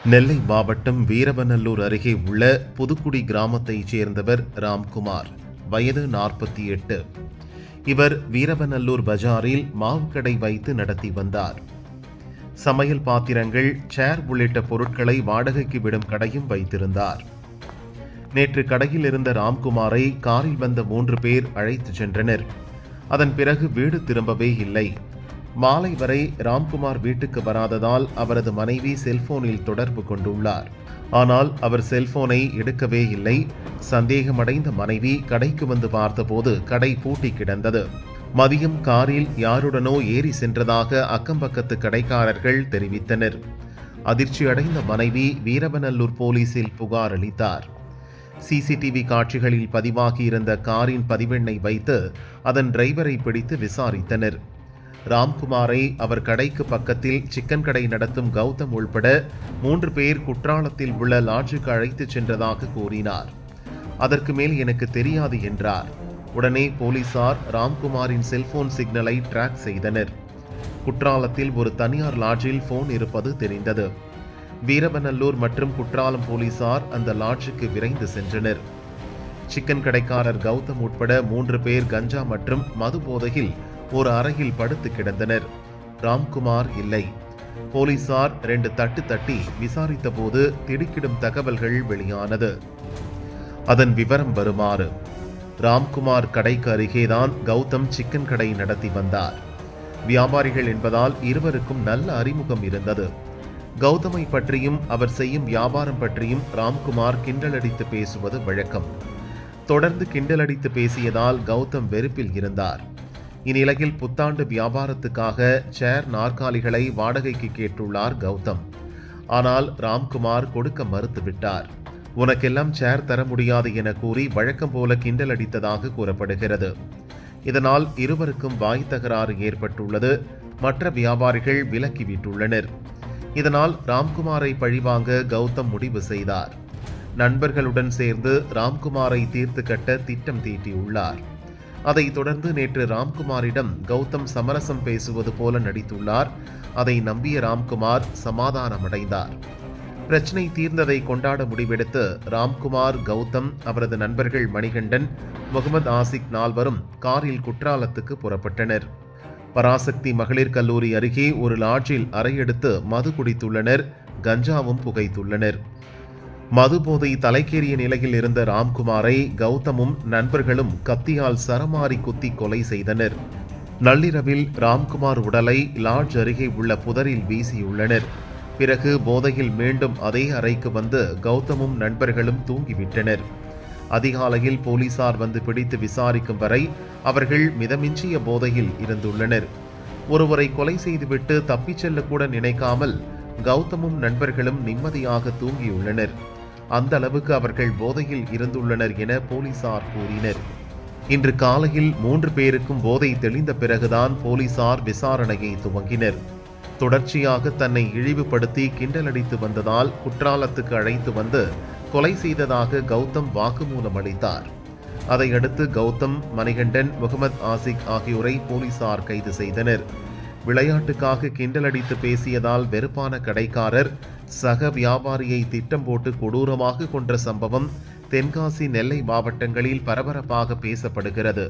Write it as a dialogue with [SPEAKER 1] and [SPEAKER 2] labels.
[SPEAKER 1] நெல்லை மாவட்டம் வீரவநல்லூர் அருகே உள்ள புதுக்குடி கிராமத்தைச் சேர்ந்தவர் ராம்குமார், வயது 48. இவர் வீரவநல்லூர் பஜாரில் மாவு கடை வைத்து நடத்தி வந்தார். சமையல் பாத்திரங்கள், சேர் உள்ளிட்ட பொருட்களை வாடகைக்கு விடும் கடையும் வைத்திருந்தார். நேற்று கடையில் இருந்த ராம்குமாரை காரில் வந்த 3 பேர் அழைத்து சென்றனர். அதன் பிறகு வீடு திரும்பவே இல்லை. மாலை வரை ராம்குமார் வீட்டுக்கு வராததால் அவரது மனைவி செல்போனில் தொடர்பு கொண்டுள்ளார். ஆனால் அவர் செல்போனை எடுக்கவே இல்லை. சந்தேகமடைந்த மனைவி கடைக்கு வந்து பார்த்தபோது கடை பூட்டி கிடந்தது. மதியம் காரில் யாருடனோ ஏறி சென்றதாக அக்கம்பக்கத்து கடைக்காரர்கள் தெரிவித்தனர். அதிர்ச்சி அடைந்த மனைவி வீரவநல்லூர் போலீசில் புகார் அளித்தார். சிசிடிவி காட்சிகளில் பதிவாகியிருந்த காரின் பதிவெண்ணை வைத்து அதன் டிரைவரை பிடித்து விசாரித்தனர். ராம்குமாரை அவர் கடைக்கு பக்கத்தில் சிக்கன் கடை நடத்தும் கௌதம் உள்பட 3 பேர் குற்றாலத்தில் உள்ள லாட்ஜுக்கு அழைத்துச் சென்றதாக கூறினார். அதற்கு மேல் எனக்கு தெரியாது என்றார். உடனே போலீசார் ராம்குமாரின் செல்போன் சிக்னலை டிராக் செய்தனர். குற்றாலத்தில் ஒரு தனியார் லாட்ஜில் போன் இருப்பது தெரிந்தது. வீரவநல்லூர் மற்றும் குற்றாலம் போலீசார் அந்த லாட்ஜுக்கு விரைந்து சென்றனர். சிக்கன் கடைக்காரர் கௌதம் உட்பட 3 பேர் கஞ்சா மற்றும் மது போதையில் ஒரு அறையில் படுத்து கிடந்தனர். ராம்குமார் இல்லை. போலீசார் 2 தட்டு தட்டி விசாரித்த போது திடுக்கிடும் தகவல்கள் வெளியானது. அதன் விவரம் வருமாறு: ராம்குமார் கடைக்கு அருகேதான் கௌதம் சிக்கன் கடை நடத்தி வந்தார். வியாபாரிகள் என்பதால் இருவருக்கும் நல்ல அறிமுகம் இருந்தது. கௌதமை பற்றியும் அவர் செய்யும் வியாபாரம் பற்றியும் ராம்குமார் கிண்டலடித்து பேசுவது வழக்கம். தொடர்ந்து கிண்டலடித்து பேசியதால் கௌதம் வெறுப்பில் இருந்தார். இந்நிலையில் புத்தாண்டு வியாபாரத்துக்காக சேர், நாற்காலிகளை வாடகைக்கு கேட்டுள்ளார் கௌதம். ஆனால் ராம்குமார் கொடுக்க மறுத்துவிட்டார். உனக்கெல்லாம் சேர் தர முடியாது என கூறி வழக்கம் போல கிண்டல் அடித்ததாக கூறப்படுகிறது. இதனால் இருவருக்கும் வாய் தகராறு ஏற்பட்டுள்ளது. மற்ற வியாபாரிகள் விலக்கிவிட்டுள்ளனர். இதனால் ராம்குமாரை பழிவாங்க கௌதம் முடிவு செய்தார். நண்பர்களுடன் சேர்ந்து ராம்குமாரை தீர்த்து கட்ட திட்டம் தீட்டியுள்ளார். அதைத் தொடர்ந்து நேற்று ராம்குமாரிடம் கௌதம் சமரசம் பேசுவது போல நடித்துள்ளார். அதை நம்பிய ராம்குமார் சமாதானமடைந்தார். பிரச்சனை தீர்ந்ததை கொண்டாட முடிவெடுத்து ராம்குமார், கௌதம், அவரது நண்பர்கள் மணிகண்டன், முகமது ஆசிக் 4வரும் காரில் குற்றாலத்துக்கு புறப்பட்டனர். பராசக்தி மகளிர் கல்லூரி அருகே ஒரு லாட்ஜில் அறையெடுத்து மது குடித்துள்ளனர். கஞ்சாவும் புகைத்துள்ளனர். மது போதை தலைக்கேறிய நிலையில் இருந்த ராம்குமாரை கௌதமும் நண்பர்களும் கத்தியால் சரமாரி குத்தி கொலை செய்தனர். நள்ளிரவில் ராம்குமார் உடலை லாட்ஜ் அருகே உள்ள புதரில் வீசியுள்ளனர். பிறகு போதையில் மீண்டும் அதே அறைக்கு வந்து கௌதமும் நண்பர்களும் தூங்கிவிட்டனர். அதிகாலையில் போலீசார் வந்து பிடித்து விசாரிக்கும் வரை அவர்கள் மிதமிஞ்சிய போதையில் இருந்துள்ளனர். ஒருவரை கொலை செய்துவிட்டு தப்பிச் செல்லக்கூட நினைக்காமல் கௌதமும் நண்பர்களும் நிம்மதியாக தூங்கியுள்ளனர். அந்த அளவுக்கு அவர்கள் போதையில் இருந்துள்ளனர் என போலீசார் கூறினர். இன்று காலையில் 3 பேருக்கும் போதை தெளிந்த பிறகுதான் போலீசார் விசாரணையை துவங்கினர். தொடர்ச்சியாக தன்னை இழிவுபடுத்தி கிண்டலடித்து வந்ததால் குற்றாலத்துக்கு அழைத்து வந்து கொலை செய்ததாக கௌதம் வாக்குமூலம் அளித்தார். அதையடுத்து கௌதம், மணிகண்டன், முகமது ஆசிக் ஆகியோரை போலீசார் கைது செய்தனர். விளையாட்டுக்காக கிண்டலடித்து பேசியதால் வெறுப்பான கடைக்காரர் சக வியாபாரியை திட்டம் போட்டு கொடூரமாக கொன்ற சம்பவம் தென்காசி, நெல்லை மாவட்டங்களில் பரபரப்பாக பேசப்படுகிறது.